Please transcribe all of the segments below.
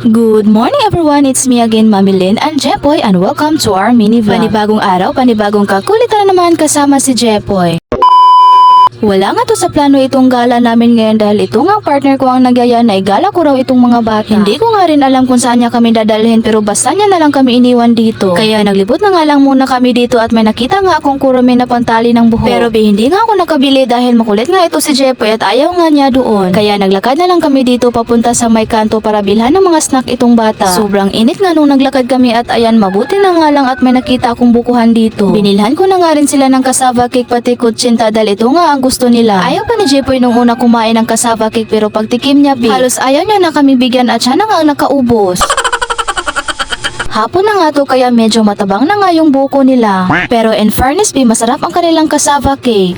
Good morning everyone, it's me again, Mami Lynn and Jepoy, and welcome to our mini vlog. Panibagong araw, panibagong kakulitan na naman kasama si Jepoy. Wala nga to sa plano itong gala namin ngayon dahil ito nga partner ko ang nagyaya na igala ko raw itong mga bata. Hindi ko nga rin alam kung saan niya kami dadalhin pero basta niya na lang kami iniwan dito. Kaya naglibot na nga lang muna kami dito at may nakita nga akong kurumi na pantali ng buhok. Pero hindi nga ako nakabili dahil makulit nga ito si Jepoy at ayaw nga niya doon. Kaya naglakad na lang kami dito papunta sa may kanto para bilhan ng mga snack itong bata. Sobrang init nga nung naglakad kami at ayan, mabuti na nga lang at may nakita akong bukuhan dito. Binilhan ko na nga rin sila ng cassava cake pati kutsinta dahil ito nga ang gusto nila. Ayaw pa ni Jepoy nung una kumain ng cassava cake pero pagtikim niya halos ayaw niya na kami bigyan at siya na nga ang nakaubos. Hapon na nga to kaya medyo matabang na nga yung buko nila. Pero in fairness masarap ang kanilang cassava cake.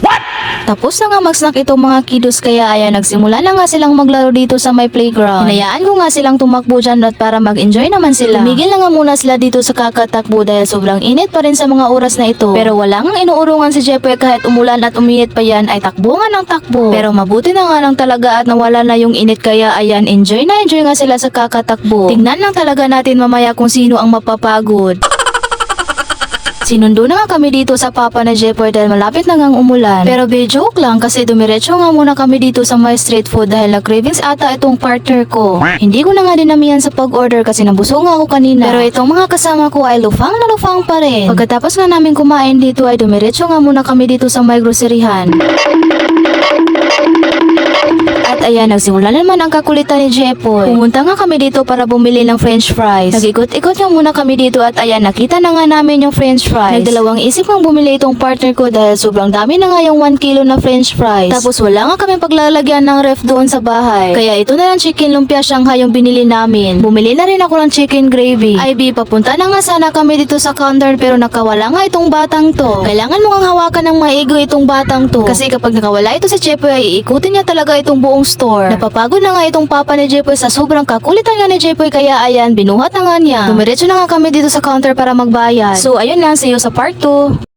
Tapos na nga mag-snack itong mga kiddos kaya ayan, nagsimula na nga silang maglaro dito sa may playground. Hinayaan ko nga silang tumakbo dyan at para mag-enjoy naman sila. Tumigil na nga muna sila dito sa kakatakbo dahil sobrang init pa rin sa mga oras na ito. Pero wala nga inuurungan si Jepoy kahit umulan at uminit pa yan ay takbo nga ng takbo. Pero mabuti na nga lang talaga at nawala na yung init kaya ayan, enjoy na enjoy nga sila sa kakatakbo. Tingnan lang talaga natin mamaya kung sino ang mapapagod. Sinundo na nga kami dito sa papa na Jepoy dahil malapit na ngang umulan. Pero joke lang kasi dumiretso nga muna kami dito sa my street food dahil na-cravings ata itong partner ko. Hindi ko na nga dinamihan sa pag-order kasi nabusog nga ako kanina. Pero itong mga kasama ko ay lufang na lufang pa rin. Pagkatapos nga namin kumain dito ay dumiretso nga muna kami dito sa may groceryhan. At ayan, nagsimula na naman ang kakulitan ni Jepoy. Pumunta nga kami dito para bumili ng french fries. Nag-ikot-ikot nga muna kami dito at ayan, nakita na nga namin yung french fries. Nagdalawang isip kang bumili itong partner ko dahil sobrang dami na nga yung 1 kilo na french fries. Tapos wala nga kami paglalagyan ng ref doon sa bahay. Kaya ito na lang chicken lumpia Shanghai yung binili namin. Bumili na rin ako ng chicken gravy. IB, papunta na nga sana kami dito sa counter pero nakawala nga itong batang to. Kailangan mo nga hawakan ng maigo itong batang to. Kasi kapag nakawala ito si Jepoy ay iikutin niya talaga itong buong store. Napapagod na nga itong papa ni Jepoy sa sobrang kakulitan nga ni Jepoy kaya ayan, binuhat na nga niya. Dumiretso na nga kami dito sa counter para magbayad. So ayun lang, see you sa part 2.